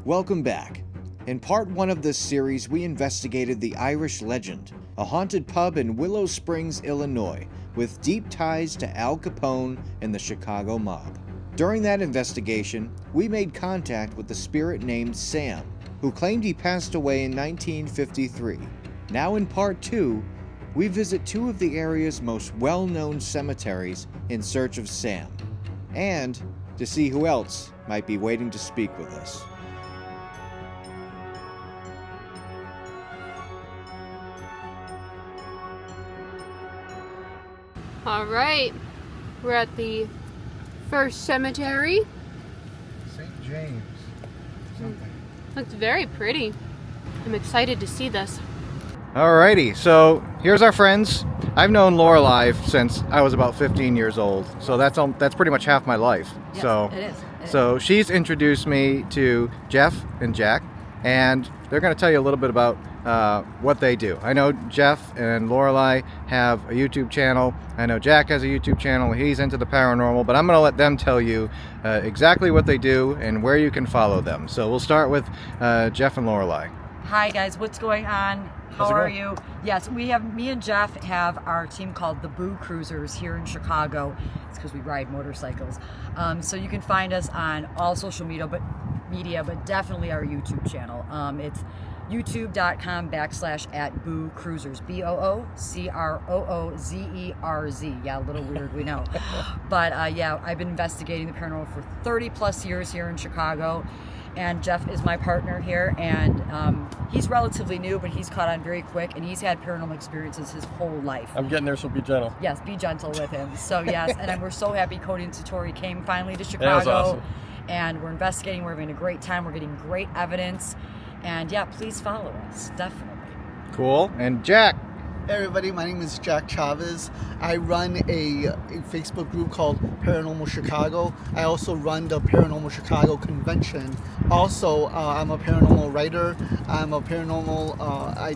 Welcome back. In part 1 of this series, we investigated the Irish Legend, a haunted pub in Willow Springs, Illinois, with deep ties to Al Capone and the Chicago mob. During that investigation, we made contact with the spirit named Sam, who claimed he passed away in 1953. Now in part 2, we visit 2 of the area's most well-known cemeteries in search of Sam, and to see who else might be waiting to speak with us. All right, we're at the first cemetery. St. James. Something. Looks very pretty. I'm excited to see this. Alrighty, so here's our friends. I've known Lorelei since I was about 15 years old, so that's pretty much half my life. Yes, so it is. So she's introduced me to Jeff and Jack, and they're going to tell you a little bit about what they do. I know Jeff and Lorelei have a YouTube channel. I know Jack has a YouTube channel. He's into the paranormal, but I'm going to let them tell you exactly what they do and where you can follow them. So we'll start with Jeff and Lorelei. Hi guys, what's going on? How are you? Yes, me and Jeff have our team called the Croozerz here in Chicago. It's because we ride motorcycles. So you can find us on all social media, but definitely our YouTube channel. It's youtube.com/@BooCroozerz, BOOCROOZERZ. Yeah, a little weird, we know. But yeah, I've been investigating the paranormal for 30 plus years here in Chicago. And Jeff is my partner here, and he's relatively new, but he's caught on very quick, and he's had paranormal experiences his whole life. I'm getting there, so be gentle. Yes, be gentle with him. So yes, and we're so happy Cody and Satori came finally to Chicago. That was awesome. And we're investigating, we're having a great time, we're getting great evidence, and yeah, please follow us, definitely. Cool. And Jack. Hey everybody, my name is Jack Chaves. I run a Facebook group called Paranormal Chicago. I also run the Paranormal Chicago Convention. Also, I'm a paranormal writer. I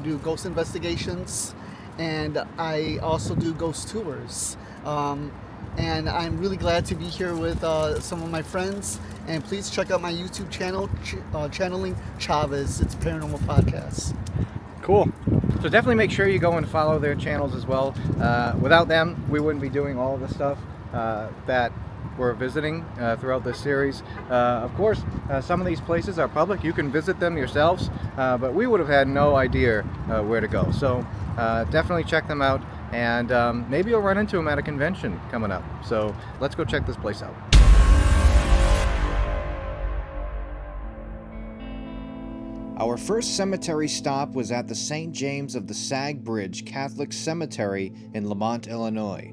do ghost investigations, and I also do ghost tours. And I'm really glad to be here with some of my friends. And please check out my YouTube channel, Channeling Chaves. It's a paranormal podcast. Cool. So definitely make sure you go and follow their channels as well. Without them, we wouldn't be doing all the stuff that we're visiting throughout this series. Of course, some of these places are public. You can visit them yourselves, but we would have had no idea where to go. So definitely check them out, and maybe you'll run into them at a convention coming up. So let's go check this place out. Our first cemetery stop was at the St. James of the Sag Bridge Catholic Cemetery in Lamont, Illinois.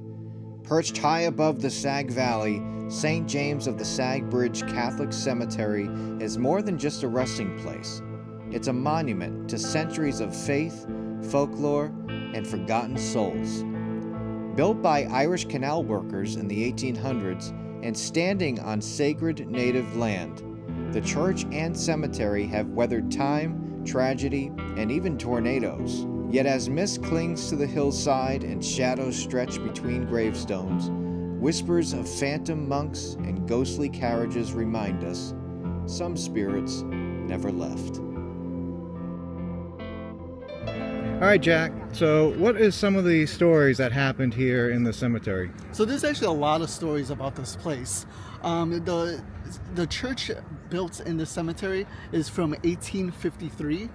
Perched high above the Sag Valley, St. James of the Sag Bridge Catholic Cemetery is more than just a resting place. It's a monument to centuries of faith, folklore, and forgotten souls. Built by Irish canal workers in the 1800s and standing on sacred native land, the church and cemetery have weathered time, tragedy, and even tornadoes. Yet as mist clings to the hillside and shadows stretch between gravestones, whispers of phantom monks and ghostly carriages remind us some spirits never left. All right, Jack. So what is some of the stories that happened here in the cemetery? So there's actually a lot of stories about this place. The church built in the cemetery is from 1853.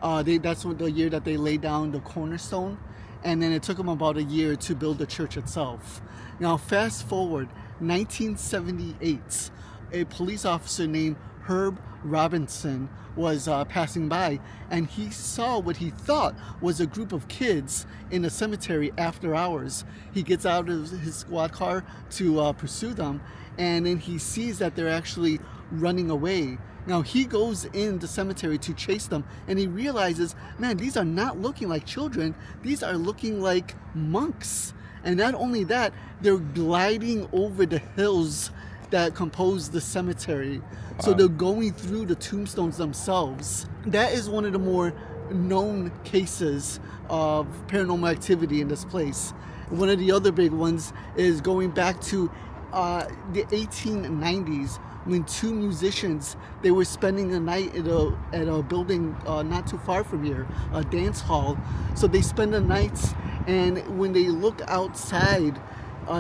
That's the year that they laid down the cornerstone, and then it took them about a year to build the church itself. Now fast forward 1978, a police officer named Herb Robinson was passing by, and he saw what he thought was a group of kids in the cemetery after hours. He gets out of his squad car to pursue them, and then he sees that they're actually running away. Now he goes in the cemetery to chase them, and he realizes, man, these are not looking like children, these are looking like monks. And not only that, they're gliding over the hills that compose the cemetery. Wow. So they're going through the tombstones themselves. That is one of the more known cases of paranormal activity in this place. One of the other big ones is going back to the 1890s, when 2 musicians, they were spending the night at a building not too far from here, a dance hall. So they spend the nights, and when they look outside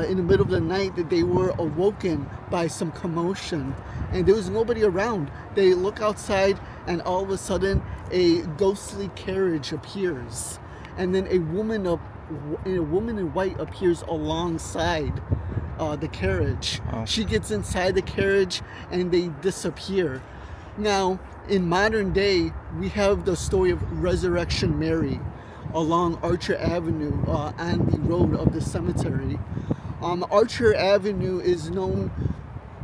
in the middle of the night, that they were awoken by some commotion, and there was nobody around. They look outside, and all of a sudden a ghostly carriage appears, and then a woman in white appears alongside the carriage. Oh. She gets inside the carriage and they disappear. Now, in modern day, we have the story of Resurrection Mary along Archer Avenue on the road of the cemetery. Archer Avenue is known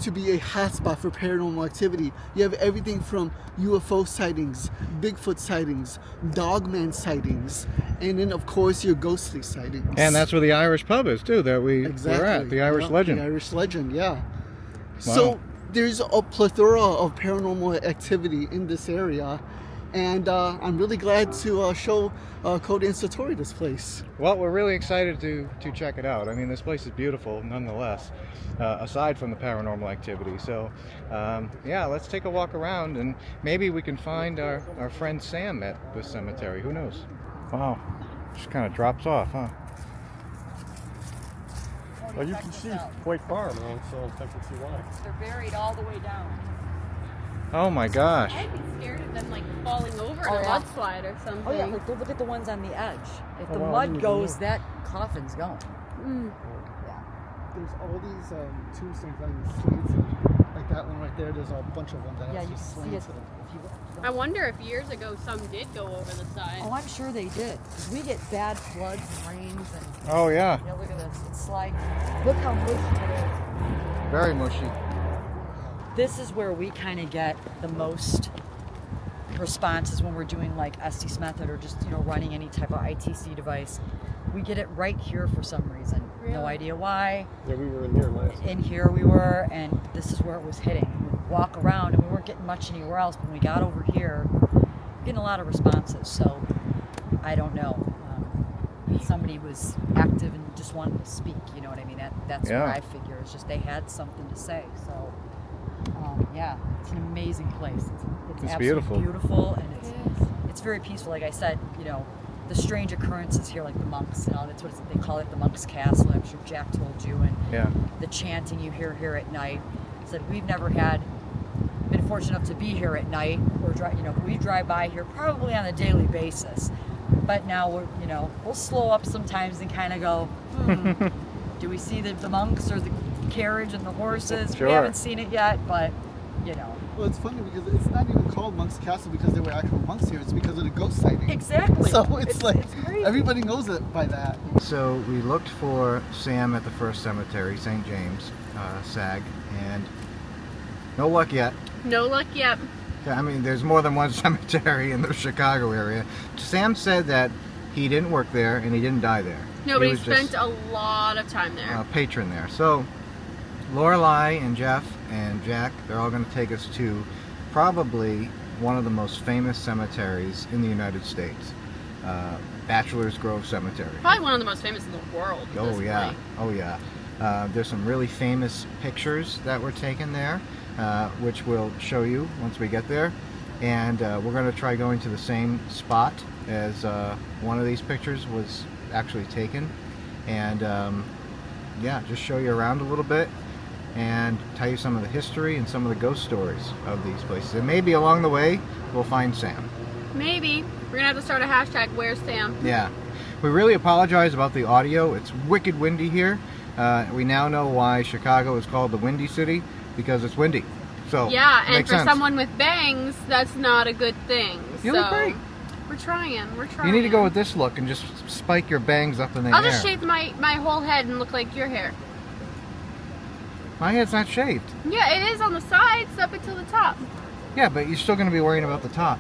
to be a hotspot for paranormal activity. You have everything from UFO sightings, Bigfoot sightings, Dogman sightings, and then of course your ghostly sightings. And that's where the Irish pub is too, that we're at, the Irish Legend. The Irish Legend, yeah. Wow. So there's a plethora of paranormal activity in this area, and I'm really glad to show Cody and Satori this place. Well, we're really excited to check it out. I mean, this place is beautiful nonetheless, aside from the paranormal activity. So, yeah, let's take a walk around, and maybe we can find our friend Sam at the cemetery. Who knows? Wow, just kind of drops off, huh? Well, you can see quite far, man, so I can see why. They're buried all the way down. Oh my gosh. I'd be scared of them like falling over in Oh, a yeah. mudslide or something. Oh yeah, look at the ones on the edge. If the wow, I mud didn't even goes, know. that coffin's going. Mm. Yeah. There's all these tombstones on the slanted, like that one right there. There's a bunch of them that Yeah, have you just see it. slanted. If you I wonder if years ago some did go over the side. Oh, I'm sure they did. 'Cause we get bad floods and rains and Oh yeah, yeah, look at this. It's sliding. Look how mushy it is. very mushy. This is where we kind of get the most responses when we're doing like Estes method or just running any type of ITC device. We get it right here for some reason. No Really? idea why. Yeah, we were in here last. In here we were, and this is where it was hitting. We'd walk around, and we weren't getting much anywhere else. But when we got over here, we're getting a lot of responses. So I don't know. Somebody was active and just wanted to speak. You know what I mean? That's Yeah. what I figure. It's just they had something to say. So yeah, it's an amazing place. It's absolutely beautiful, and it's very peaceful. Like I said, the strange occurrences here, like the monks and all. That's what they call it, the monks' castle. I'm sure Jack told you, and Yeah. the chanting you hear here at night. Said we've never been fortunate enough to be here at night, or we drive by here probably on a daily basis. But now we'll slow up sometimes and kind of go, do we see the monks or the carriage and the horses? Sure. We haven't seen it yet, but Well, it's funny because it's not even called Monk's Castle because there were actual monks here. It's because of the ghost sighting. Exactly. So it's crazy. everybody knows it by that. So we looked for Sam at the first cemetery, St. James, Sag, and no luck yet. No luck yet. I mean, there's more than one cemetery in the Chicago area. Sam said that he didn't work there and he didn't die there. No, but he was spent just a lot of time there. a patron there. So Lorelei and Jeff and Jack, they're all going to take us to probably one of the most famous cemeteries in the United States, Bachelor's Grove Cemetery. Probably one of the most famous in the world. at Oh this yeah, point. oh yeah. There's some really famous pictures that were taken there, which we'll show you once we get there. And we're going to try going to the same spot as one of these pictures was actually taken. And yeah, just show you around a little bit and tell you some of the history and some of the ghost stories of these places. And maybe along the way, we'll find Sam. Maybe. We're going to have to start a hashtag, Where's Sam? Yeah. We really apologize about the audio. It's wicked windy here. We now know why Chicago is called the Windy City, because it's windy. So Yeah, and makes for sense. someone with bangs, that's not a good thing. You so look great. We're trying. You need to go with this look and just spike your bangs up in the I'll air. just shave my whole head and look like your hair. My head's not shaved. Yeah, it is on the sides up until the top. Yeah, but you're still going to be worrying about the top.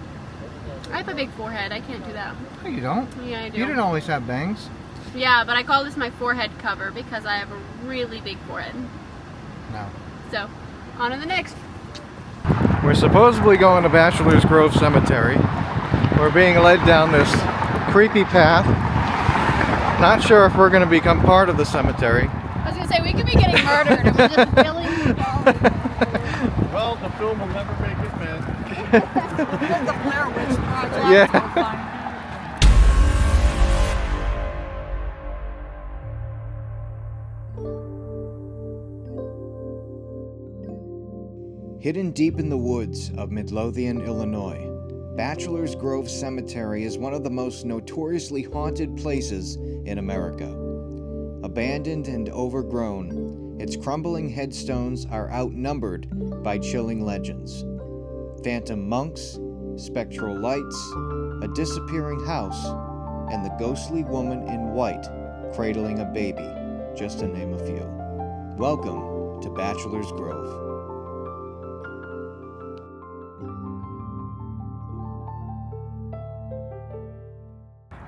I have a big forehead. I can't do that. No, you don't. Yeah, I do. You didn't always have bangs. Yeah, but I call this my forehead cover because I have a really big forehead. No. So, on to the next. We're supposedly going to Bachelor's Grove Cemetery. We're being led down this creepy path. Not sure if we're going to become part of the cemetery. I was going to say, we could be getting murdered if we're just filling the Well, Well, the film will never make it, man. The Blair Witch Project. Yeah. So fun. Hidden deep in the woods of Midlothian, Illinois, Bachelor's Grove Cemetery is one of the most notoriously haunted places in America. Abandoned and overgrown, its crumbling headstones are outnumbered by chilling legends. Phantom monks, spectral lights, a disappearing house, and the ghostly woman in white cradling a baby, just to name a few. Welcome to Bachelor's Grove.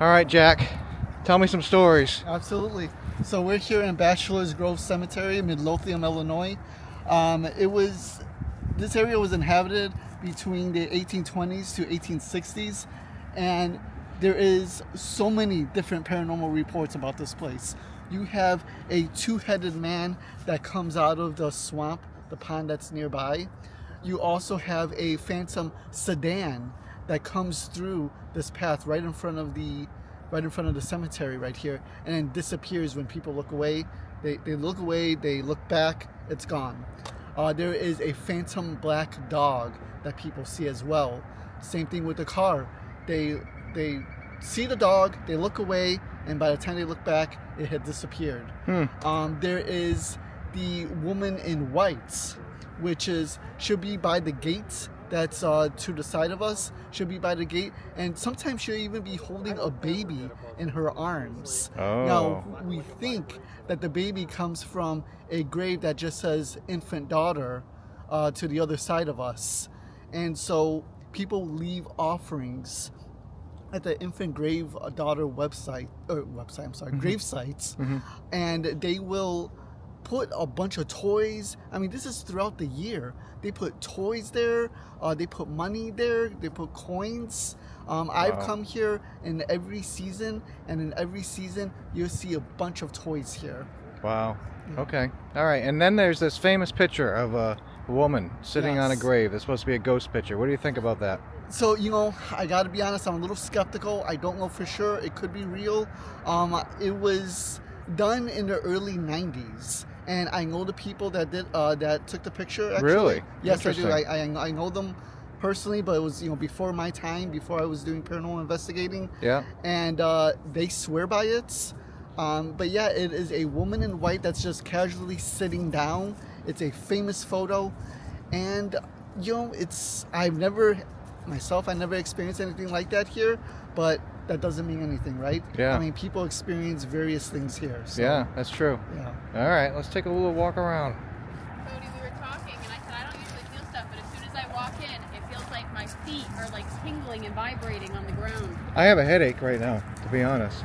All right, Jack, tell me some stories. Absolutely. So we're here in Bachelor's Grove Cemetery, Midlothian, Illinois. This area was inhabited between the 1820s to 1860s, and there is so many different paranormal reports about this place. You have a two-headed man that comes out of the swamp, the pond that's nearby. You also have a phantom sedan that comes through this path right in front of the cemetery right here, and then disappears when people look away. They look away, they look back, it's gone. There is a phantom black dog that people see as well. Same thing with the car. They see the dog, they look away, and by the time they look back, it had disappeared. There is the woman in white, which should be by the gate that's to the side of us. She'll be by the gate, and sometimes she'll even be holding a baby in her arms. Now, we think that the baby comes from a grave that just says infant daughter to the other side of us. And so people leave offerings at the infant grave daughter gravesites, and they will put a bunch of toys. I mean, this is throughout the year. They put toys there, they put money there, they put coins. I've come here in every season, and in every season you'll see a bunch of toys here. Wow. Okay. All right. And then there's this famous picture of a woman sitting on a grave. It's supposed to be a ghost picture. What do you think about that? So, I gotta be honest, I'm a little skeptical. I don't know for sure. It could be real. It was done in the early 90s. And I know the people that did that took the picture. Actually. Really? Yes, I do. I know them personally, but it was before my time, before I was doing paranormal investigating. Yeah. And they swear by it. But yeah, it is a woman in white that's just casually sitting down. It's a famous photo, and I never experienced anything like that here, but that doesn't mean anything, right? Yeah. I mean, people experience various things here. So, yeah, that's true. Yeah. All right, let's take a little walk around. Cody, we were talking, and I said I don't usually feel stuff, but as soon as I walk in, it feels like my feet are like tingling and vibrating on the ground. I have a headache right now, to be honest.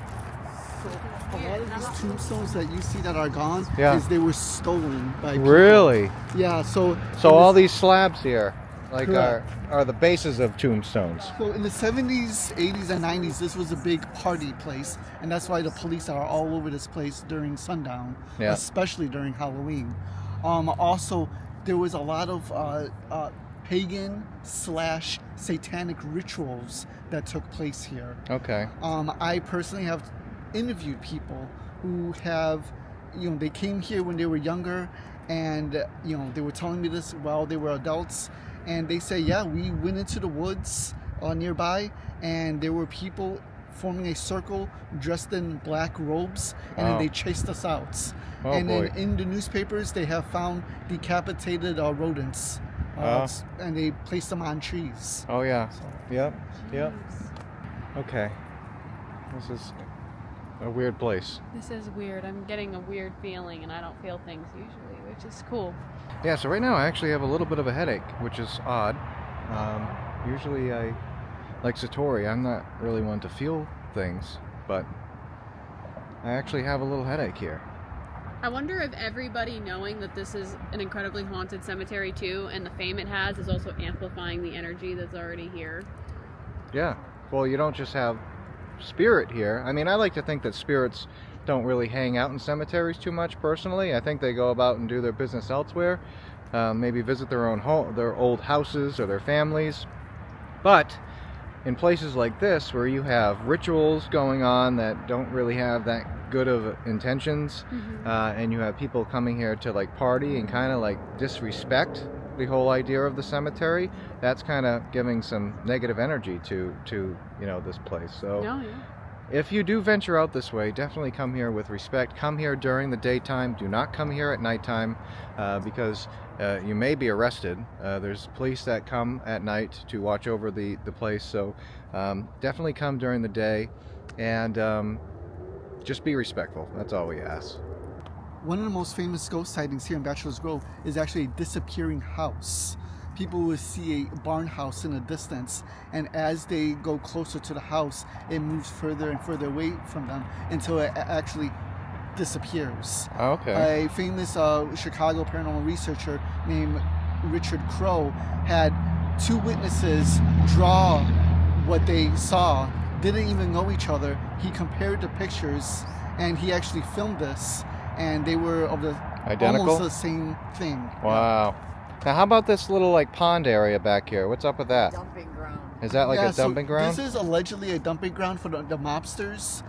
A lot of these tombstones that you see that are gone, Yeah. they were stolen by people. Really? Yeah. So all these slabs here, like, Correct. are the bases of tombstones. So in the 70s, 80s, and 90s, this was a big party place, and that's why the police are all over this place during sundown, Yeah. especially during Halloween. Also, there was a lot of pagan/satanic rituals that took place here. Okay. I personally have interviewed people who have, they came here when they were younger, and they were telling me this while they were adults. And they say, yeah, we went into the woods nearby, and there were people forming a circle dressed in black robes, and then they chased us out. Oh, and boy. then in the newspapers, they have found decapitated rodents, and they placed them on trees. Oh, yeah. So, Yep. Okay. This is a weird place. This is weird. I'm getting a weird feeling, and I don't feel things usually, which is cool. Yeah, so right now I actually have a little bit of a headache, which is odd. Usually like Satori, I'm not really one to feel things, but I actually have a little headache here. I wonder if everybody knowing that this is an incredibly haunted cemetery too, and the fame it has, is also amplifying the energy that's already here. Yeah, well, you don't just have spirit here. I mean, I like to think that spirits don't really hang out in cemeteries too much personally. I think they go about and do their business elsewhere. maybe visit their old houses or their families. But in places like this, where you have rituals going on that don't really have that good of intentions, and you have people coming here to like party and kind of like disrespect the whole idea of the cemetery, that's kind of giving some negative energy to this place. So if you do venture out this way, definitely come here with respect. Come here during the daytime. Do not come here at nighttime, because you may be arrested. There's police that come at night to watch over the place. So definitely come during the day, and just be respectful. That's all we ask. One of the most famous ghost sightings here in Bachelor's Grove is actually a disappearing house. People will see a barn house in the distance, and as they go closer to the house, it moves further and further away from them until it actually disappears. Okay. A famous Chicago paranormal researcher named Richard Crow had 2 witnesses draw what they saw, didn't even know each other. He compared the pictures, and he actually filmed this, and they were of the identical, almost the same thing. Wow. Now, how about this little like pond area back here? What's up with that? Dumping ground. Is that like a dumping ground? This is allegedly a dumping ground for the mobsters.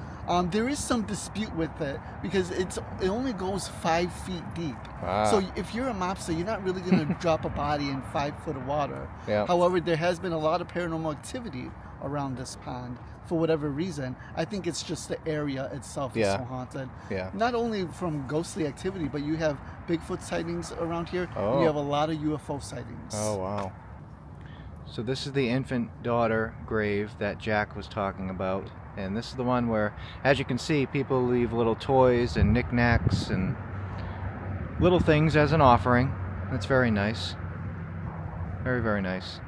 There is some dispute with it because it only goes 5 feet deep. Wow. So if you're a mobster, you're not really going to drop a body in 5 foot of water. Yeah. However, there has been a lot of paranormal activity around this pond for whatever reason. I think it's just the area itself is so haunted. Yeah. Not only from ghostly activity, but you have Bigfoot sightings around here. Oh. And you have a lot of UFO sightings. Oh, wow. So this is the infant daughter grave that Jack was talking about. And this is the one where, as you can see, people leave little toys and knickknacks and little things as an offering. That's very nice. Very, very nice.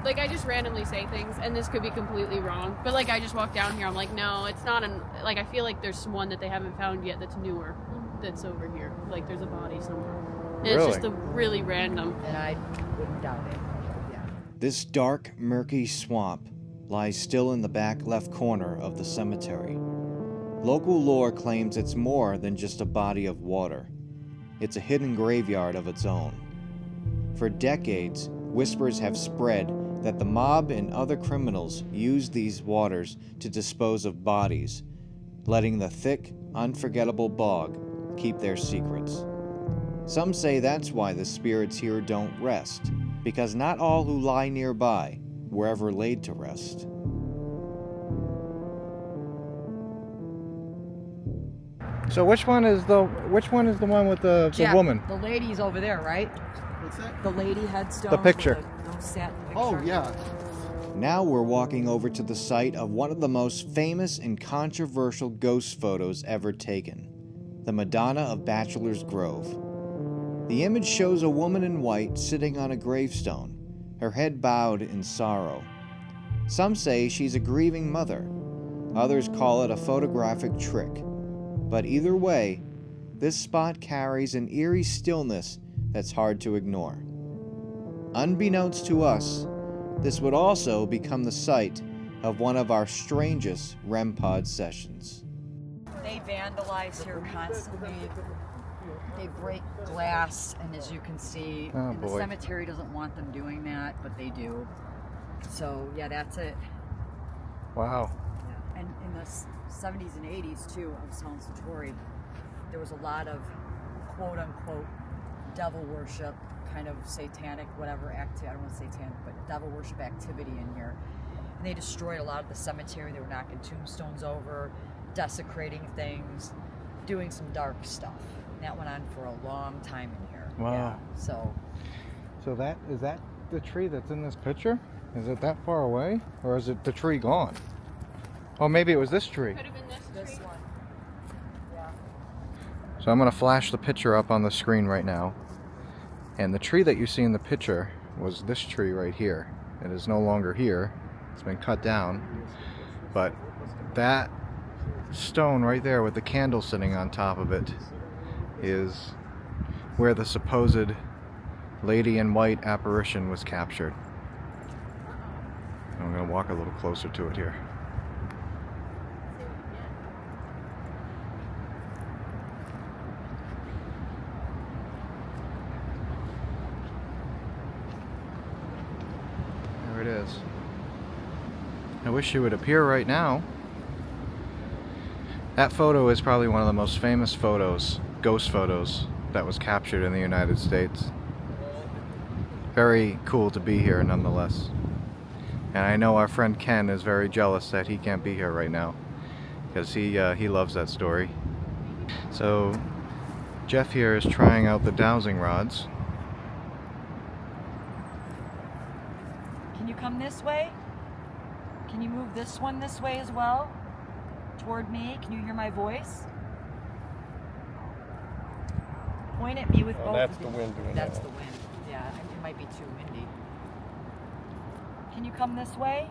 Like, I just randomly say things, and this could be completely wrong, but like I just walk down here, I'm like, no, it's not like I feel like there's one that they haven't found yet that's newer, that's over here. Like there's a body somewhere. And Really? It's just a really random. And I wouldn't doubt it. Yeah. This dark, murky swamp lies still in the back left corner of the cemetery. Local lore claims it's more than just a body of water. It's a hidden graveyard of its own. For decades, whispers have spread that the mob and other criminals use these waters to dispose of bodies, letting the thick, unforgettable bog keep their secrets. Some say that's why the spirits here don't rest, because not all who lie nearby were ever laid to rest. So which one is the one with the Jack, woman? The lady's over there, right? What's that? The lady headstone. The picture. Those satin picture. Oh, yeah. Now we're walking over to the site of one of the most famous and controversial ghost photos ever taken, the Madonna of Bachelor's Grove. The image shows a woman in white sitting on a gravestone, her head bowed in sorrow. Some say she's a grieving mother. Others call it a photographic trick. But either way, this spot carries an eerie stillness that's hard to ignore. Unbeknownst to us, this would also become the site of one of our strangest REM pod sessions. They vandalize here constantly. They break glass, and as you can see, Oh, and the boy. cemetery doesn't want them doing that, but they do. So yeah, that's it. Wow. Yeah. And in the 70s and 80s too, of Cody and Satori, there was a lot of quote unquote devil worship, kind of satanic, whatever activity, I don't want to say satanic, but devil worship activity in here. And they destroyed a lot of the cemetery. They were knocking tombstones over, desecrating things, doing some dark stuff. And that went on for a long time in here. Wow. Yeah. So So is that the tree that's in this picture? Is it that far away? Or is it the tree gone? Oh, maybe it was this tree. Could have been this one. Yeah. So I'm going to flash the picture up on the screen right now. And the tree that you see in the picture was this tree right here. It is no longer here. It's been cut down. But that stone right there with the candle sitting on top of it is where the supposed lady in white apparition was captured. I'm going to walk a little closer to it here. There it is. I wish she would appear right now. That photo is probably one of the most famous photos, ghost photos, that was captured in the United States. Very cool to be here nonetheless. And I know our friend Ken is very jealous that he can't be here right now, because he loves that story. So Jeff here is trying out the dowsing rods. Can you come this way? Can you move this one this way as well? Toward me? Can you hear my voice? Point at me with both. That's the wind doing That's that. the wind. Yeah, it might be too windy. Can you come this way?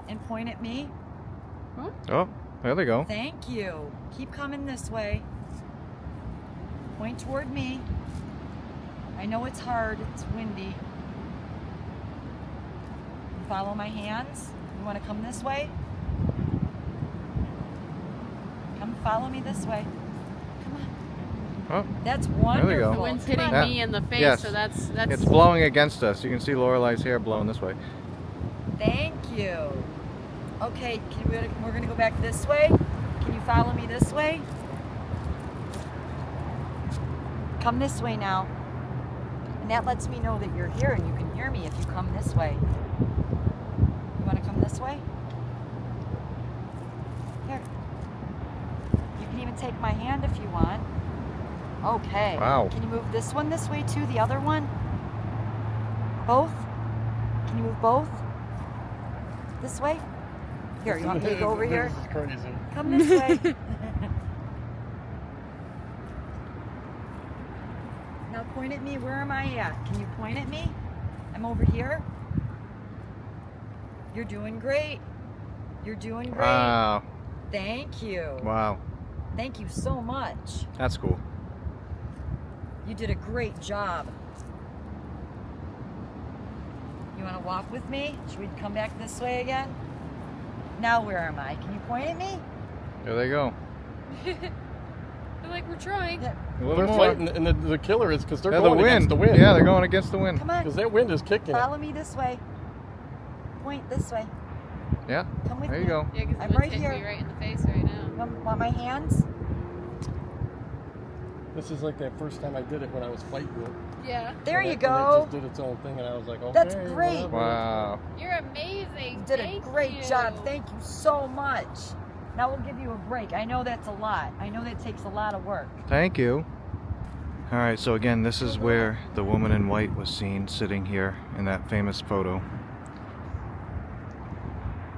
And point at me? Oh, there they go. Thank you. Keep coming this way. Point toward me. I know it's hard, it's windy. Follow my hands. You want to come this way? Come follow me this way. Come on. Oh, That's wonderful. There we go. The wind's Come hitting on. me in the face, Yes. so that's it's blowing against us. You can see Lorelei's hair blowing this way. Thank you. Okay, we're going to go back this way. Can you follow me this way? Come this way now. And that lets me know that you're here and you can hear me if you come this way. You want to come this way? Here. You can even take my hand if you want. Okay. Wow. Can you move this one this way too? The other one? Both? Can you move both? This way? Here, you want me to go over here? This is crazy. Come this way. Now point at me. Where am I at? Can you point at me? I'm over here. You're doing great. You're doing great. Wow. Thank you. Wow. Thank you so much. That's cool. You did a great job. You want to walk with me? Should we come back this way again? Now where am I? Can you point at me? There they go. They're like, we're trying. Yeah. A They're little more. fighting, and the killer is because they're Yeah, going against the wind. Yeah, they're going against the wind. Come on. Because that wind is kicking it. Follow me this way. Point this way. Yeah. Come with There me. you go. Yeah, because I'm the right wind's hitting me here. right in the face right now. Want my hands? This is like that first time I did it when I was fighting it. Yeah. There And you it go. just did its own thing, and I was like, okay. That's great. whatever. Wow. You're amazing. You did a Thank great you. job. Thank you so much. Now we'll give you a break. I know that's a lot. I know that takes a lot of work. Thank you. All right, so again, this is where the woman in white was seen sitting here in that famous photo.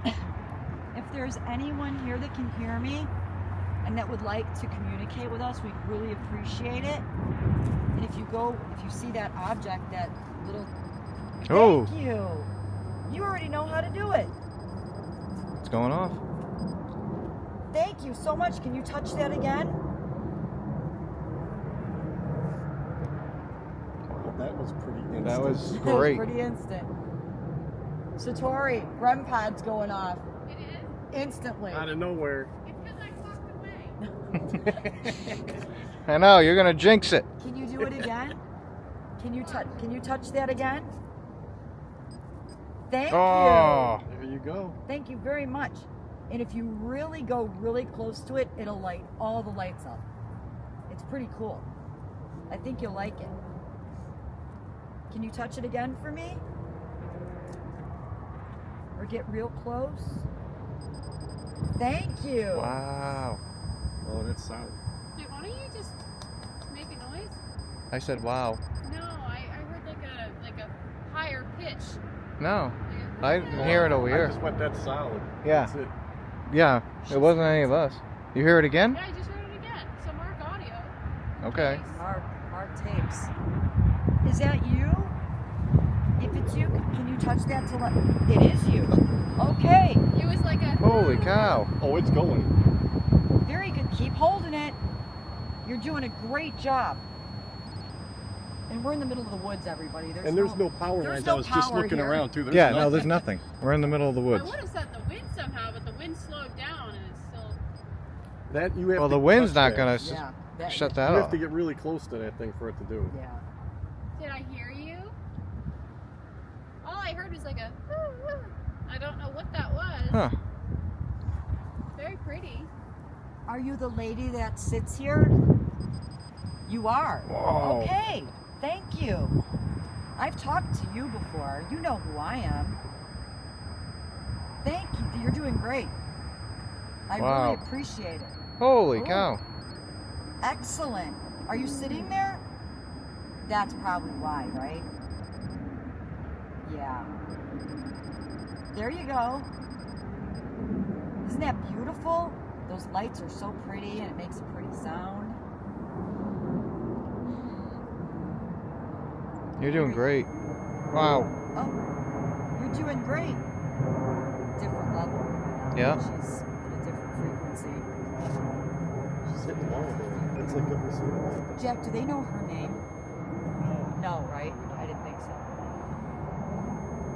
If there's anyone here that can hear me and that would like to communicate with us, we'd really appreciate it. And if you see that object, that little... Oh. Thank you. You already know how to do it. It's going off. Thank you so much. Can you touch that again? That was pretty instant. That was That great. was pretty instant. Satori, REM pod's going off It is. instantly. Out of nowhere. It's because I walked away. I know, you're gonna jinx it. Can you do it again? Can you touch that again? Thank Oh. you. There you go. Thank you very much. And if you really go really close to it, it'll light all the lights up. It's pretty cool. I think you'll like it. Can you touch it again for me? Or get real close? Thank you. Wow. Oh, that's solid. Hey, why don't you just make a noise? I said wow. No, I heard like a higher pitch. No. Like I hear it over I here. just went that solid. Yeah. That's it. Yeah, it wasn't any of us. You hear it again? Yeah, I just heard it again. So mark audio. Okay. Mark tapes. Is that you? If it's you, can you touch that to let... It is you. Okay. It was like a. Holy cow. Oh, it's going. Very good. Keep holding it. You're doing a great job. And we're in the middle of the woods, everybody. And there's no power there's lines. no I was just power looking here. around, too. There's Yeah, nothing. no, there's nothing. We're in the middle of the I woods. would have set the wind somehow, but the wind slowed down and it's still. That you have Well, to the wind's touch not that. gonna Yeah. shut You that have off. to get really close to that thing for it to do it. Yeah. Did I hear you? All I heard was like a. I don't know what that was. Huh. Very pretty. Are you the lady that sits here? You are. Whoa. Okay. Thank you. I've talked to you before. You know who I am. Thank you. You're doing great. I Wow. really appreciate it. Holy Ooh. cow. Excellent. Are you sitting there? That's probably why, right? Yeah. There you go. Isn't that beautiful? Those lights are so pretty and it makes a pretty sound. You're doing great. Wow. Oh, you're doing great. Different level. Yeah. She's at a different frequency. She's hitting low there. It's like every single. Jack, do they know her name? No, right? I didn't think so.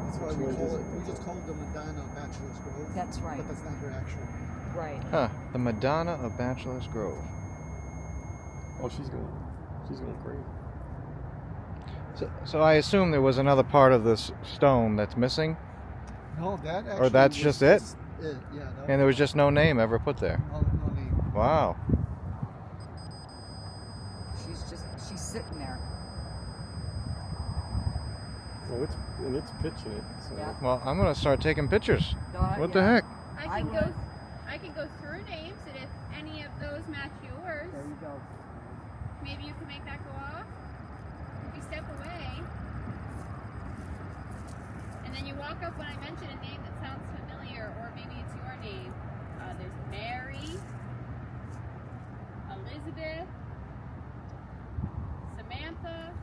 That's why we just call it the Madonna of Bachelor's Grove. That's right. But that's not her actual name. Right. Huh. The Madonna of Bachelor's Grove. Oh, she's going crazy. So I assume there was another part of this stone that's missing, No, that actually. or that's was just it, Yeah, that and there was just no name ever put there. no name. Wow. She's sitting there. Oh, it's pitching it. So. Yeah. Well, I'm gonna start taking pictures. What the heck? I can go through names, and if any of those match yours, There you go. maybe you can make that go off. If you step away, and then you walk up when I mention a name that sounds familiar, or maybe it's your name. There's Mary, Elizabeth, Samantha,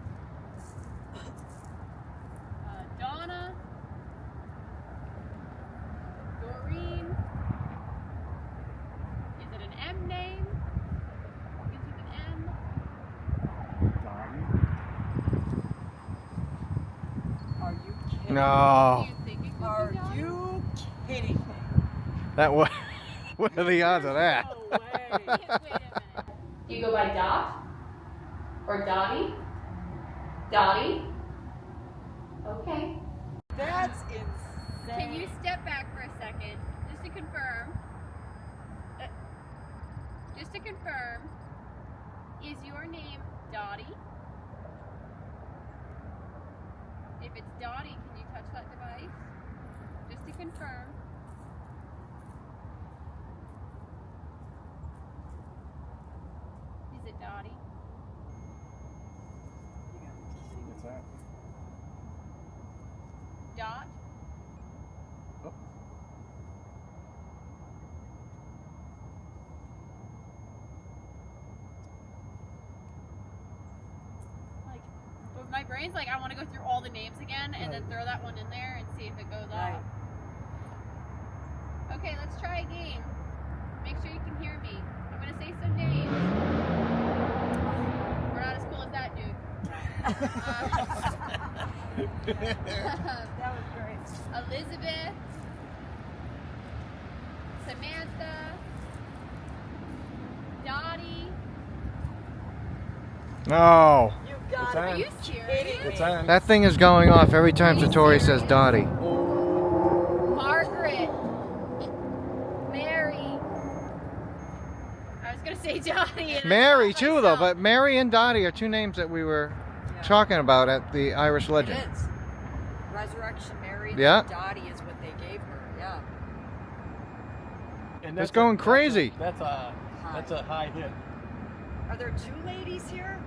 Donna, Doreen. Is it an M name? Begins with an M. Are you kidding? No. Do you think it could be Are Donna? you kidding me? That was. What are the odds of that? No way. Wait a minute. Do you go by Dot? Or Dottie? Dottie? Okay. That's insane. Can you step back for a second, just to confirm? Just to confirm, is your name Dottie? If it's Dottie, can you touch that device? Just to confirm. Is it Dottie? What's that? Dot? Oh. Like, but my brain's like, I want to go through all the names again and then throw that one in there and see if it goes Right. off. Okay, let's try a game. Make sure you can hear me. I'm gonna say some names. We're not as cool as that dude. That was great. Elizabeth, Samantha, Dottie. No. You It's got Are on. you serious? It's on. That thing is going off every time Satori says Dottie. Margaret, Mary. I was gonna say Dottie. And I Mary stopped too, though. myself. But Mary and Dottie are two names that we were talking about at the Irish It Legend. is. Resurrection Mary and Yeah. Dottie is what they gave her. Yeah. And It's going crazy. That's a high hit. Are there two ladies here?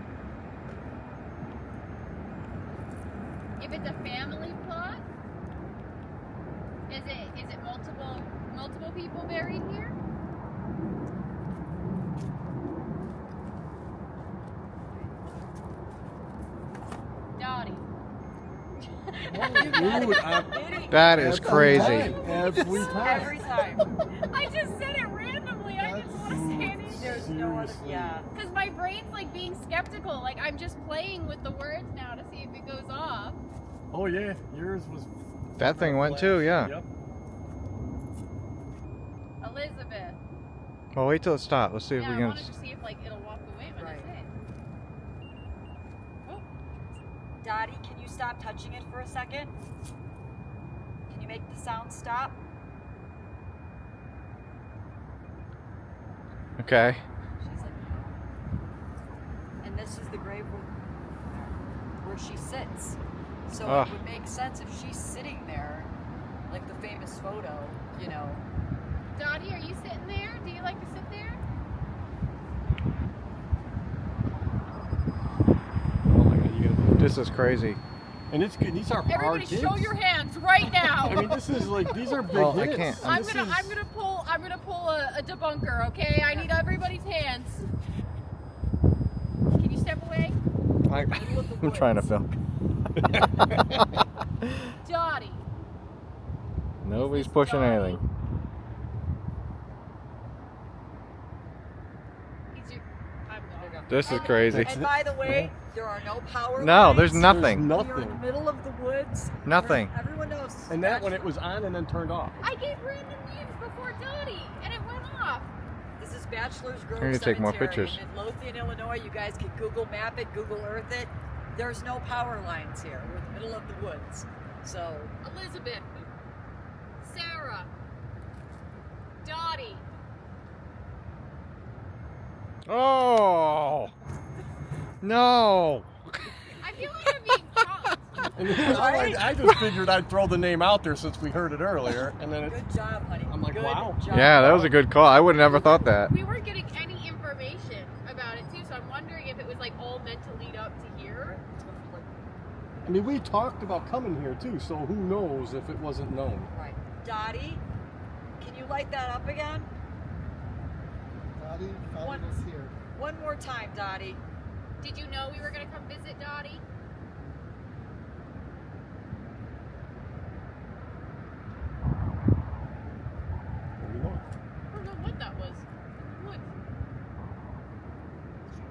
If it's a family plot, is it multiple people buried here? Dottie. That is crazy. Every time. Every time. I just said it randomly. I didn't want to say anything. There's no other. Seriously. Yeah. Because my brain's like being skeptical. Like I'm just playing with the words now to see if it goes off. Oh yeah, yours was. That thing went too, yeah. Yep. Elizabeth. Well, wait till it stops. Let's see if Yeah, we I can. wanted to see if like it'll walk away when I Right. say it. Oh, Dottie, can you stop touching it for a second? make the sound stop? Okay. She's like, and this is the grave where she sits. So Ugh. it would make sense if she's sitting there, like the famous photo, you know. Dottie, are you sitting there? Do you like to sit there? Oh my God, you gotta- This is crazy. And it's good. These are hard Everybody, hits. show your hands right now. I mean, this is like these are big Well, I hits. can't. I'm This gonna pull a debunker. Okay, I need everybody's hands. Can you step away, I'm trying to film. Dottie? Nobody's pushing anything. I'm gone. This is crazy. And by the way, there are no power No, lines. there's nothing. There's You're in the nothing. middle of the woods. Nothing. Everyone knows. And that one, it was on and then turned off. I gave random names before Dottie, and it went off. This is Bachelor's Grove I need to take more Cemetery pictures. in Midlothian, Illinois. You guys can Google map it, Google Earth it. There's no power lines here. We're in the middle of the woods. So, Elizabeth, Sarah, Dottie. Oh no! I feel like I'm being caught. And I just figured I'd throw the name out there since we heard it earlier, and then it, good job, honey. I'm like, Good wow. job. Yeah, that was a good call. I would have never thought that. We weren't getting any information about it too, so I'm wondering if it was like all meant to lead up to here. I mean, we talked about coming here too, so who knows if it wasn't known. Right. Dottie, can you light that up again? Dottie found One- us here. One more time, Dottie. Did you know we were gonna come visit Dottie? Maybe not. I don't know what that was. What?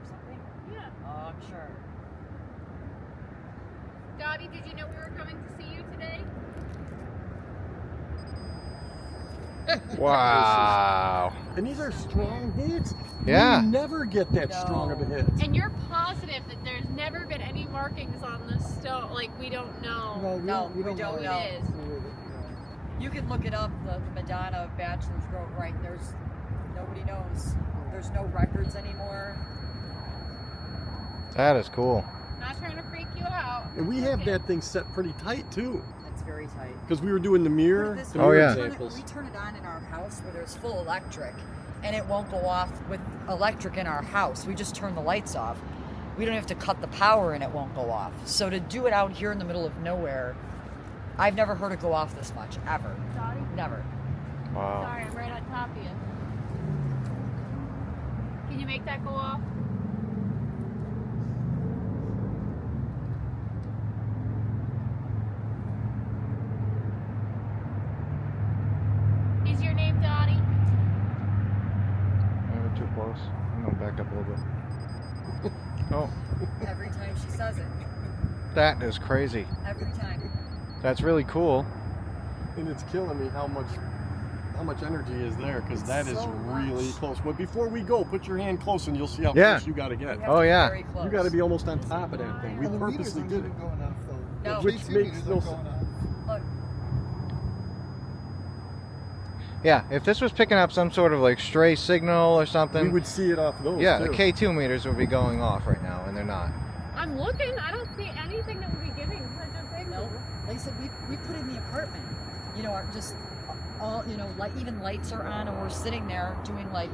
Something? Yeah. Oh, I'm sure. Dottie, did you know we were coming to see you today? Wow. And these are strong hits. Yeah. We never get that No. strong of a hit. And you're positive that there's never been any markings on the stone. Like, we don't know. No, we we don't don't know. know. It is. You can look it up, the Madonna of Bachelor's Grove, right? There's nobody knows. There's no records anymore. That is cool. Not trying to freak you out. And we have Okay. that thing set pretty tight too, It's very tight. because we were doing the mirror. This The way, Oh, mirror yeah. examples. We turn it on in our house where there's full electric, and it won't go off with electric in our house. We just turn the lights off. We don't have to cut the power and it won't go off. So to do it out here in the middle of nowhere, I've never heard it go off this much, ever. Dottie? Never. Wow. Sorry, I'm right on top of you. Can you make that go off? Is your name Dottie? Maybe too close. I'm gonna back up a little bit. Oh, Every time she says it. that is crazy. Every time. That's really cool. And it's killing me how much energy is there, because that is So really much. close. But before we go, put your hand close and you'll see how Yeah. close you got to get. You have Oh, to be yeah. very close. You got to be almost on top of that thing. We Well, the meters purposely aren't did even it. going off though. No. The Which J2 makes meters no aren't sense. going off. Look, Yeah, if this was picking up some sort of like stray signal or something, We would see it off those. yeah, too. the K2 meters would be going off right now, and they're not. I'm looking. I don't see anything that would be giving such a signal. no. Like I said, we put in the apartment. You know, just all, you know, like even lights are on and we're sitting there doing like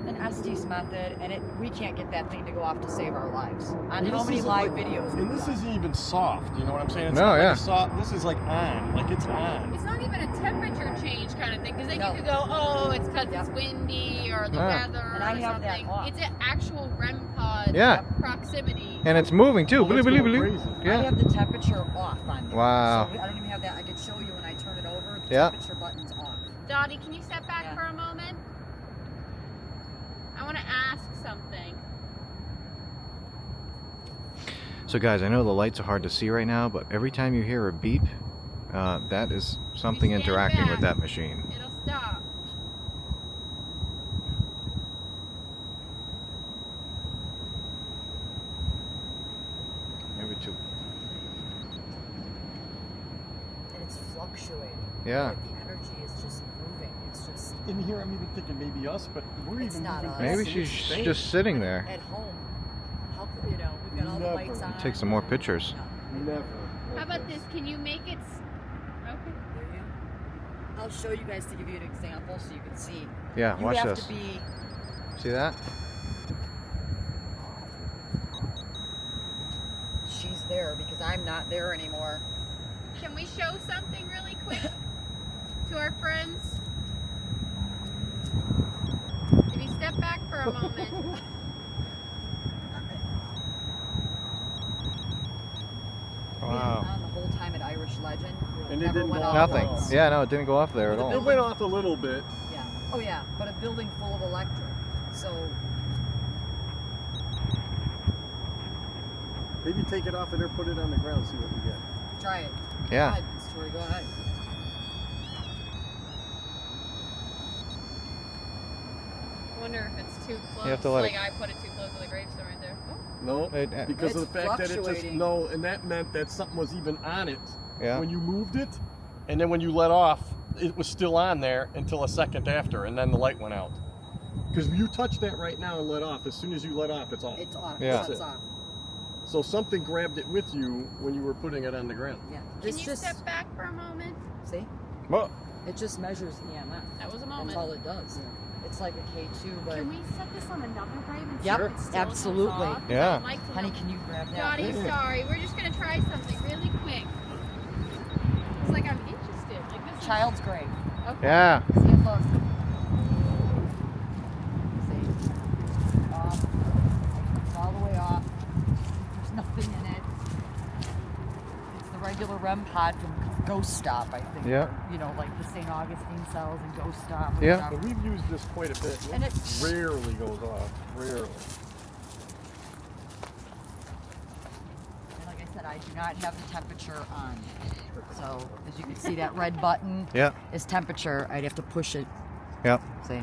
an Estes method, and we can't get that thing to go off to save our lives. On And how this many isn't live like- videos? And we've this done. isn't even soft. You know what I'm saying? It's No, not like yeah. a soft. This is like on. Like it's on. It's not even a temperature change kind of thing, because then No. you could go, oh, it's because Yep. it's windy or the Yeah. weather And I or have that something. off. It's an actual REM pod Yeah. proximity. And it's moving too. Oh, that's Bloop, bloop, going bloop. crazy. I Yeah. have the temperature off on here. Wow. So I don't even have that. I can show you when I turn it over. The Yeah. temperature button's off. Dottie, can you step back Yeah. for a moment? I want to ask something. So guys, I know the lights are hard to see right now, but every time you hear a beep, that is something stand interacting with back. that machine. It'll stop. Maybe too. And it's fluctuating. Yeah. Like the energy is just moving. It's just In here, I'm even thinking maybe us, but we're It's even not moving us. Maybe past she's space. just sitting there. at home. How could, we've got all the Never. lights on. Take some more pictures. Never. How about this? Can you make it? Okay. There you go. I'll show you guys to give you an example so you can see. Yeah, You watch have this. to be. See that? She's there because I'm not there anymore. Can we show something really quick to our friends? If you step back for a moment. Wow. On the whole time at Irish Legend. And it never didn't went go off off Nothing. once. Yeah, no, it didn't go off there at It all. went off a little bit. Yeah. Oh yeah, but a building full of electric. So Maybe take it off and there, put it on the ground, see what we get. try it. Yeah. Go ahead, Satori, go ahead. I wonder if it's too close. You have to let like it- I put it too close to the gravestone right there. Oh. No, It- because of It's the fact that it just fluctuating. no, and that meant that something was even on it Yeah. when you moved it, and then when you let off, it was still on there until a second after, and then the light went out. Because you touch that right now and let off. As soon as you let off, it's off. It's off. Yeah. It's That's it. off. So something grabbed it with you when you were putting it on the ground. Yeah. Can This you just step back for a moment? see? Well, It just measures EMF. That was a That's moment. all it does. It's like a K2, but Can we set this on another grave and Yep, see if it still comes absolutely. off? 'Cause Yeah. I'd like to honey, know. can you grab that? Dottie, Yeah. sorry, we're just gonna try something really quick. It's like I'm interested. Like this Child's grave. is okay. yeah. See it, look. See? It's all the way off. There's nothing in it. It's the regular REM pod from Ghost Stop, I think. Yeah. Like the St. Augustine cells and Ghost Stop. or Yeah. whatever. But we've used this quite a bit. And It it's- rarely goes off. Rarely. And like I said, I do not have the temperature on. So as you can see, that red button Yeah. is temperature. I'd have to push it. Yep. See?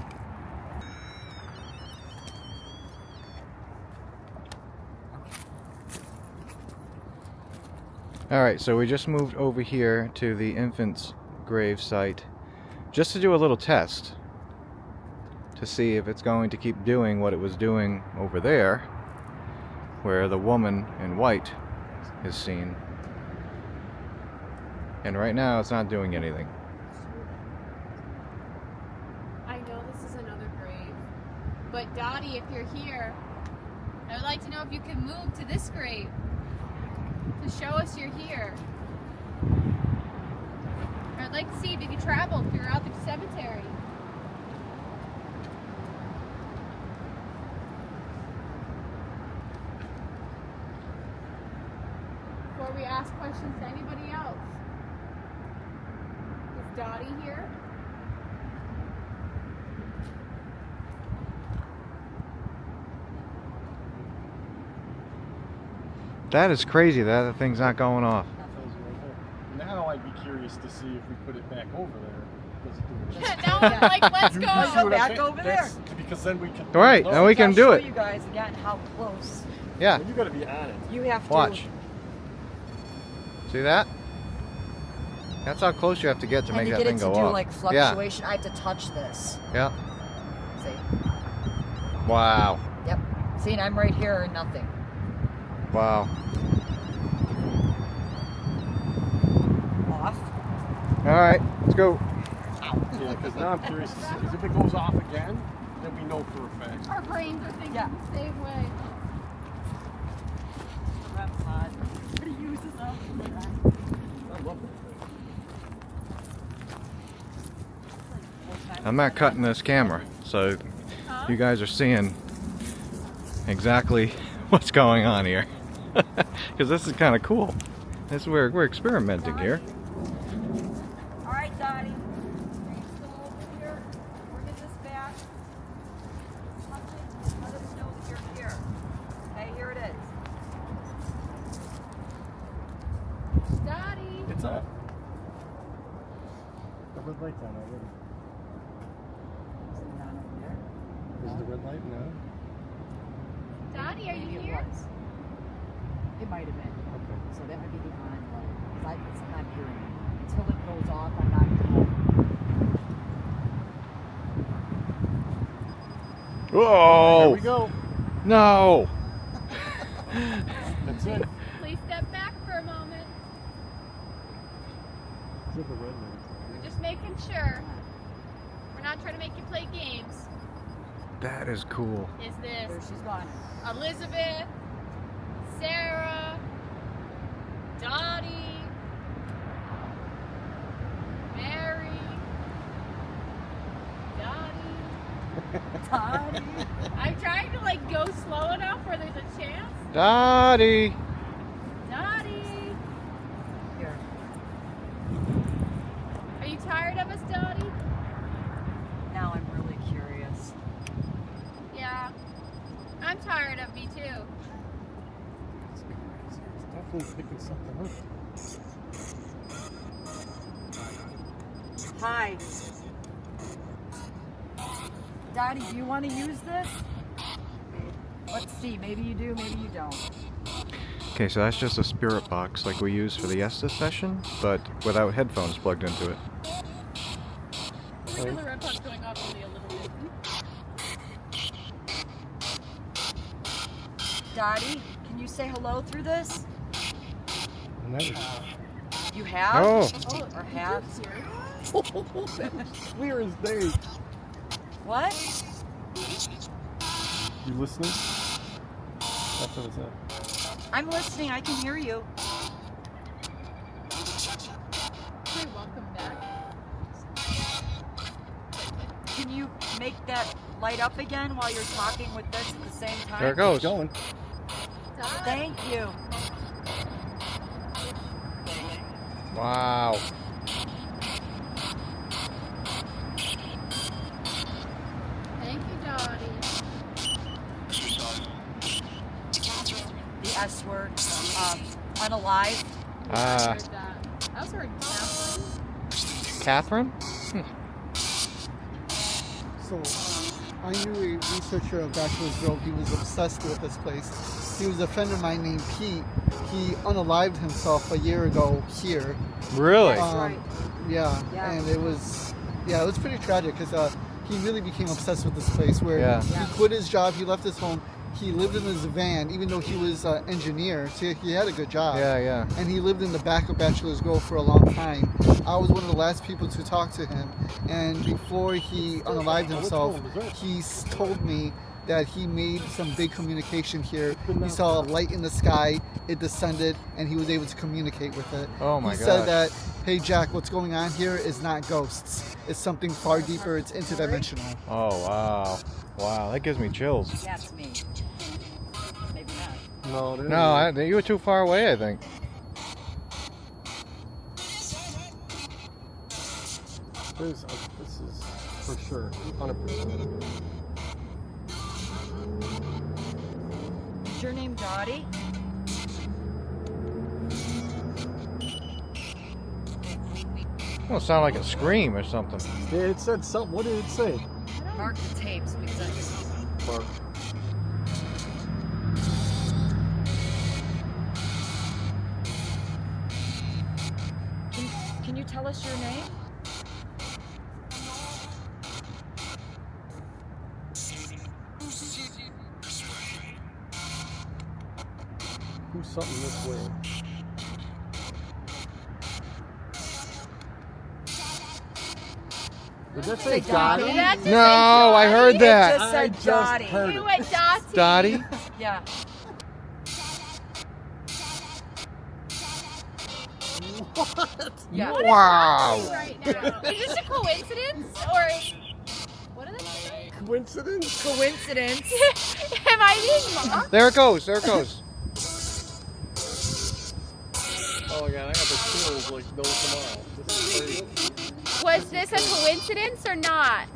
All right, so we just moved over here to the infant's grave site just to do a little test to see if it's going to keep doing what it was doing over there where the woman in white is seen. And right now it's not doing anything. I know this is another grave, but Dottie, if you're here, I would like to know if you can move to this grave to show us you're here. Or I'd like to see if you can travel throughout the cemetery. Before we ask questions to anybody else. Is Dottie here? That is crazy that the thing's not going off. Now I'd be curious to see if we put it back over there. Does it do it? Yeah, now I'm like, let's You- go. you see what I'm back saying? over there. That's- Because then we can. All right, No, now we can I'll do show it. you guys again how close Yeah, You got to be on it. you have to. watch. See that? That's how close you have to get to And make to that get thing it to go do off. like fluctuation, I have to touch this. Yeah. See? Wow. Yep. See, and I'm right here and nothing. Wow. Off. All right, let's go. Yeah, because now I'm curious. Because if it goes off again, then we know for a fact. Our brains are thinking Yeah. the same way. The REM pod. What uses up? I love that. I'm not cutting this camera, so you guys are seeing exactly what's going on here. Because this is kind of cool. This is where we're experimenting here. All right, Dottie. Are you still over here? Bring this back. Touch it. Let us know that you're here. Okay, here it is. Dottie. It's on. The red light's on already. Is it not up there? Is the red light now? Dottie, are Maybe you it here? was. It might have been. Okay. So that would be the on light. Because I'm hearing it. Until it goes Oh! There we go. No! That's it. Please step back for a moment. We're just making sure. We're not trying to make you play games. That is cool. Is this There she's gone. Elizabeth, Sarah, Dottie, Mary, Dottie. Dottie. I'm trying to like go slow enough where there's a chance. Dottie! Dottie, Here. are you tired of us, Dottie? Now I'm really curious. Yeah, I'm tired of me too. It's definitely picking something up. Hi. Dottie, do you want to use this? Let's see. Maybe you do, maybe you don't. Okay, so that's just a spirit box like we use for the Estes session, but without headphones plugged into it. I think the red pot's going off only a little bit. Dottie, can you say hello through this? Never. You have? Oh! Or have? That's clear as day. What? You listening? That's what it said. I'm listening. I can hear you. Hey, welcome back. Can you make that light up again while you're talking with this at the same time? There it goes. It's going. Dottie. Thank you. Wow. Thank you, Dottie. The S word. Unalive. I heard that. I also heard Catherine. Catherine? So, I knew a researcher of Bachelor's Grove. He was obsessed with this place. He was a friend of mine named Pete. He unalived himself a year ago here. Really? That's right. Yeah, Yeah. and it was pretty tragic because he really became obsessed with this place. Where Yeah. Yeah. he quit his job, he left his home, he lived in his van, even though he was an engineer. So he had a good job. Yeah, yeah. And he lived in the back of Bachelor's Grove for a long time. I was one of the last people to talk to him, and before he unalived himself, he told me that he made some big communication here. He saw a light in the sky, it descended, and he was able to communicate with it. Oh my He gosh. said that, hey Jack, what's going on here is not ghosts. It's something far deeper, it's interdimensional. Oh, wow. Wow, that gives me chills. That's me. Maybe not. No, You were too far away, I think. this is for sure, 100%. Is your name Dottie? It'll sound like a scream or something. Yeah, it said something. What did it say? Mark the tapes because I Mark. Can you tell us your name? Who's something this way? Did that say Dottie? Dottie? That just No, said I Dottie. heard It that. just I said just Dottie. heard You went Dottie. Dottie? Yeah. Yeah. What is Wow. happening right now? Is this a coincidence or what are they saying? Coincidence? Coincidence. Am I being mocked? There it goes. There it goes. Oh my god, I got the chills like no tomorrow. This is crazy. Was this a coincidence or not?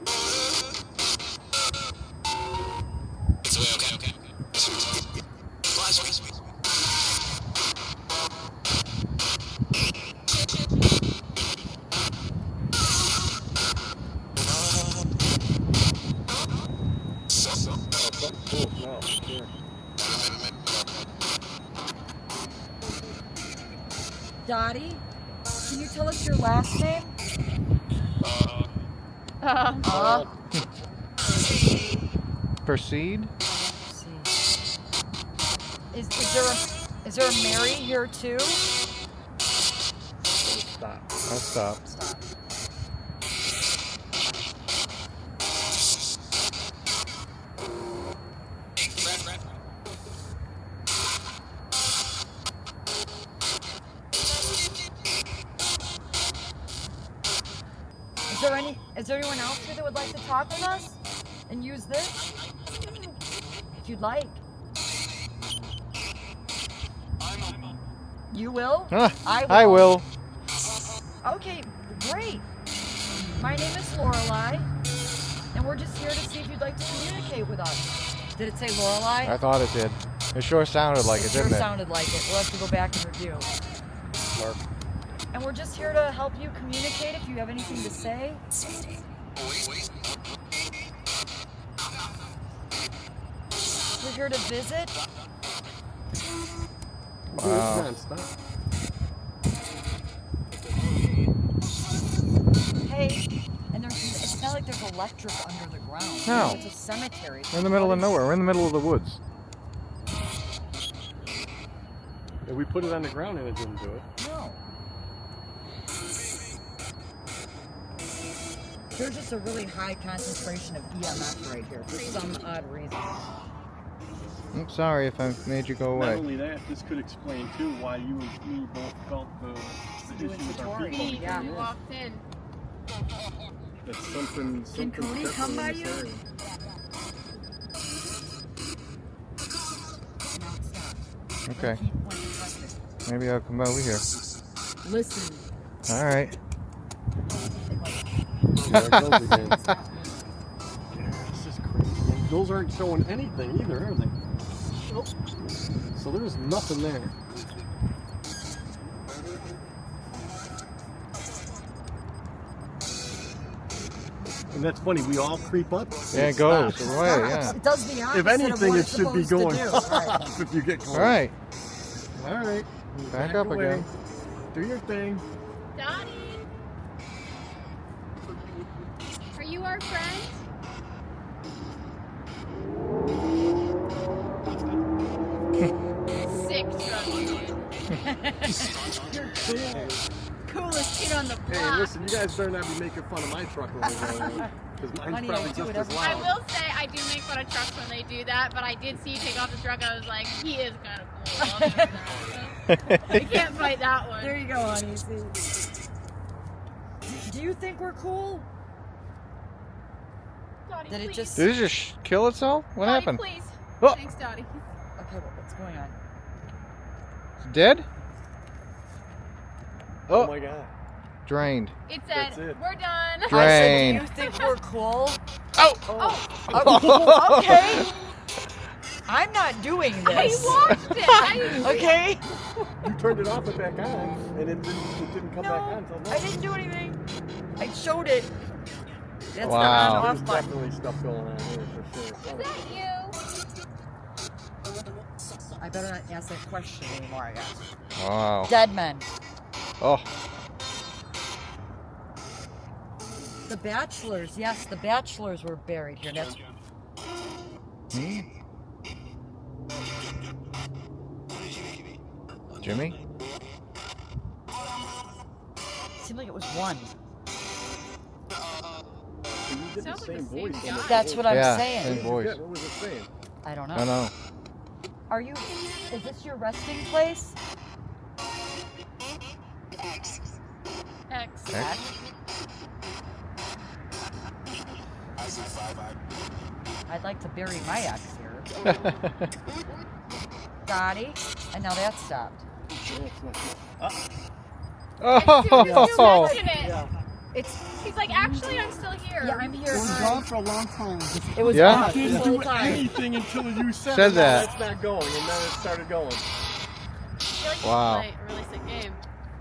No, sure. Dottie, can you tell us your last name? proceed. Let's see. Is there a Mary here too? Stop. I'll stop. Stop. Is there anyone else here that would like to talk with us and use this? If you'd like. You will? I will. Okay, great. My name is Lorelei, and we're just here to see if you'd like to communicate with us. Did it say Lorelei? I thought it did. It sure sounded like it, didn't sure it? sounded like it. We'll have to go back and review. Mark. And we're just here to help you communicate if you have anything to say. We're here to visit. Wow. Stop. Hey, and it's not like there's electric under the ground. No. It's a cemetery. We're in the middle of nowhere. We're in the middle of the woods. And we put it on the ground and it didn't do it. No. There's just a really high concentration of EMF right here for some odd reason. I'm sorry if I made you go Not away. only that, this could explain too why you and me both felt the Cody and issue with our Satori, people. yeah. You walked in. That's something. Can Cody come by you? area. Now it stopped. Okay. Keep pointing and pressing it. Maybe I'll come over here. Listen. All right. There it goes again. Yeah, this is crazy. And those aren't showing anything either, are they? Nope. So there's nothing there. And that's funny, we all creep up. Yeah, it goes stops. away. Yeah. It does the opposite If of anything, what it it's should be supposed to going do. Right. if you get close. All right. All right. Back up away. again. Do your thing. Dottie! Are you our friend? Sick truck, dude. You're cool. Coolest kid on the block. Hey, listen, you guys better not be making fun of my truck over there. Because mine's Honey, probably I do just whatever as I loud. will say I do make fun of trucks when they do that, but I did see you take off the truck. I was like, he is kind of cool. I'll give that. I can't fight that one. There you go, honey. See. Do you think we're cool? Dottie, Did it please. just- Did it just kill itself? What Dottie, happened? Please. Oh. Thanks, Dottie. Okay, what's going on? It's dead? Oh Oh, my god. drained. It said, That's it. we're done. Dra- I said, Drain. do you think we're cool? Oh, Okay. I'm not doing I this. watched it. Okay. You turned it off and back on, and it didn't come back on No, until I now. didn't do anything. I showed it. That's Wow. the on There's off button. definitely stuff going on here for sure. Is that you? I better not ask that question anymore, I guess. Wow. Dead men. Oh, The Bachelors, yes, the Bachelors were buried here. That's Jimmy? seemed like it was one. You did Sounds the like same the same voice. guy. That's what I'm Yeah, saying. same voice. What was it saying? I don't know. I know. Are you? Is this your resting place? X. X? I'd like to bury my ex here. Dottie, and now that stopped. Oh, Mention it. Yeah. It's He's like, actually, I'm still here. yeah, I'm here. It was gone for a long time. It was Yeah. off the Didn't whole do time. anything until you said, Said "No, that. That's not going, and then it started going. I feel like Wow. you play a really sick game.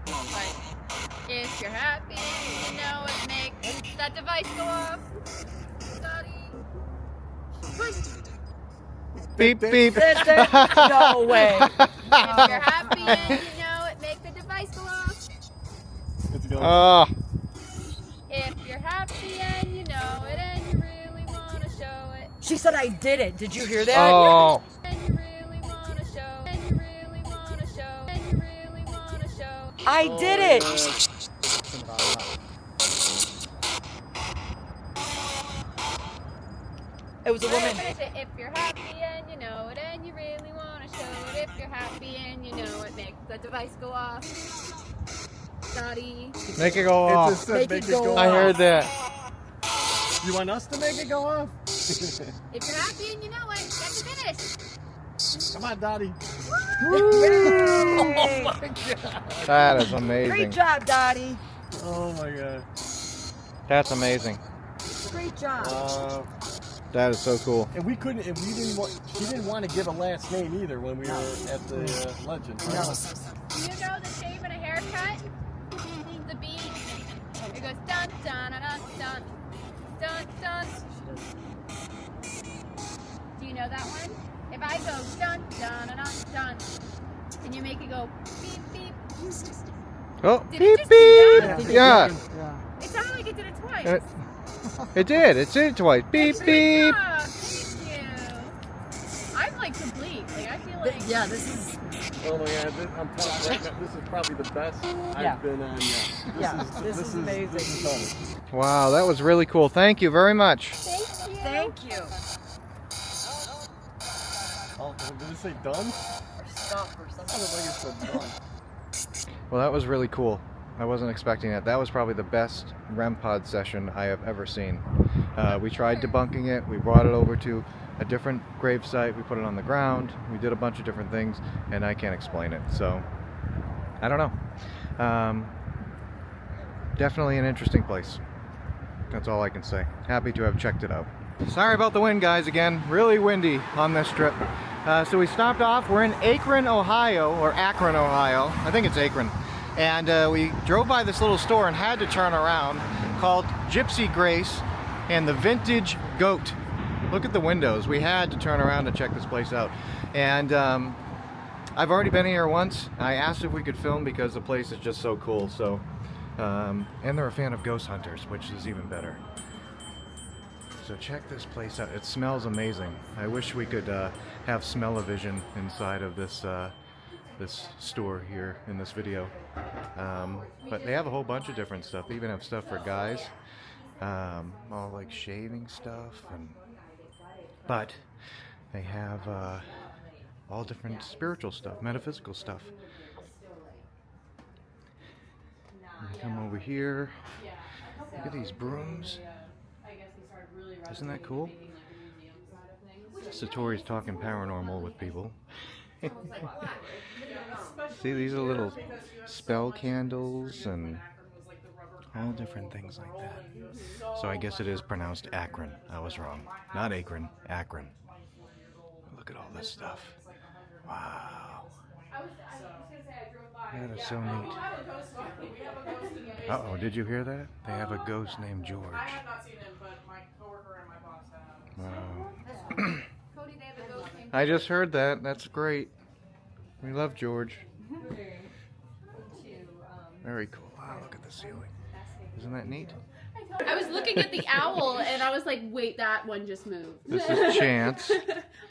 Like, if you're happy, you know it, make that device go off. Dottie. beep, beep. No way. If you're happy and you know it, make the device go off. It's going. Oh, If you're happy and you know it and you really want to show it. She said I did it. Did you hear that? Oh. And you really wanna show, and you really wanna show, and you really wanna show. I did it. It was a woman. If you're happy and you know it, and you really wanna show it. If you're happy and you know it, make the device go off. Dottie. Make it go off. It just said Make it go I heard that. You want us to make it go off? If you're happy and you know it, that's finished. Come on, Dottie. Yay. That is amazing. Great job, Dottie. Oh my god. That's amazing. Great job. That is so cool. And we couldn't, and we didn't want, she didn't want to give a last name either when we were at the Legend. Right? No. Do you know the shave and a haircut? The beat. It goes dun dun dun dun dun dun. Do you know that one? If I go dun dun dun dun, can you make it go beep beep? Oh, Did it beep just beep. do that? Yeah, It sounded like it did it twice. it did. It did twice. Beep Good beep. job. Thank you. I'm like complete. Like I feel like. Yeah, this is. Oh my god, I'm telling you right now, this is probably the best Yeah. I've been on yet. This is amazing. This is done. Wow, that was really cool. Thank you very much. Thank you. Oh, did it say done? Or stuff or I something. don't think it said done. Well, that was really cool. I wasn't expecting that. That was probably the best REM pod session I have ever seen. We tried debunking it. We brought it over to a different grave site. We put it on the ground. We did a bunch of different things, and I can't explain it. So, I don't know. Definitely an interesting place. That's all I can say. Happy to have checked it out. Sorry about the wind, guys, again. Really windy on this trip. So we stopped off. We're in Akron, Ohio, or Akron, Ohio. I think it's Akron. And we drove by this little store and had to turn around, called Gypsy Grace and the Vintage Goat. Look at the windows. We had to turn around to check this place out. And I've already been here once. I asked if we could film because the place is just so cool. So, and they're a fan of ghost hunters, which is even better. So check this place out. It smells amazing. I wish we could have smell-o-vision inside of this this store here in this video. But they have a whole bunch of different stuff. They even have stuff for guys. All like shaving stuff. But they have all different spiritual stuff, metaphysical stuff. And come over here. Look at these brooms. Isn't that cool? Satori's talking paranormal with people. See, these are little spell candles and all different things like that. So I guess it is pronounced Akron. I was wrong. Not Akron, Akron. Look at all this stuff. Wow. That is so neat. Uh-oh, did you hear that? They have a ghost named George. I have not seen him, but my coworker and my boss have. Wow. Cody, they have a ghost named I just heard that. That's great. We love George. Very cool. Wow, look at the ceiling. Isn't that neat? I was looking at the owl and I was like, wait, that one just moved. This is Chance.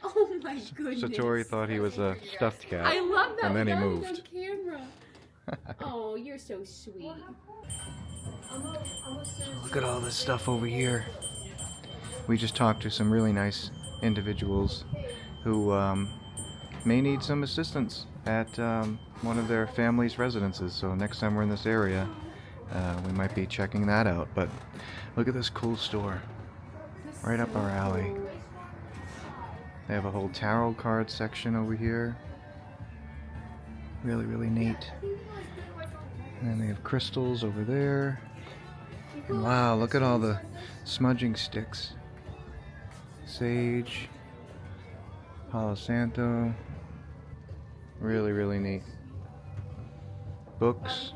Oh my goodness. Satori thought he was a stuffed cat. I love that. And then he without it moved. on camera. Oh, you're so sweet. Look at all this stuff over here. We just talked to some really nice individuals who may need some assistance at one of their family's residences. So next time we're in this area, we might be checking that out. But look at this cool store right up our alley. They have a whole tarot card section over here. Really, really neat. And then they have crystals over there. And wow, look at all the smudging sticks. Sage, Palo Santo. Really, really neat. Books.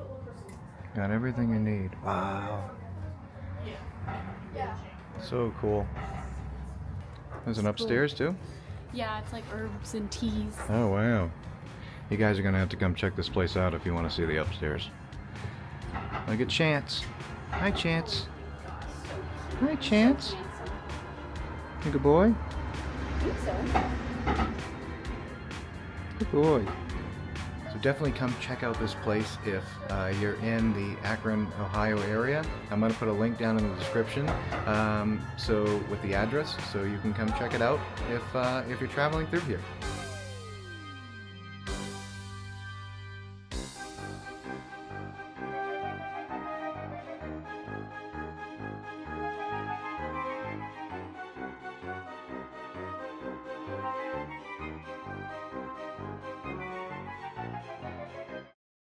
Got everything you need. Wow. So cool. There's an upstairs too? Yeah, it's like herbs and teas. Oh wow. You guys are gonna have to come check this place out if you want to see the upstairs. Look at Chance. Hi Chance. Hi Chance. Good boy? I think so. Good boy. So definitely come check out this place if you're in the Akron, Ohio area. I'm going to put a link down in the description so with the address, so you can come check it out if you're traveling through here.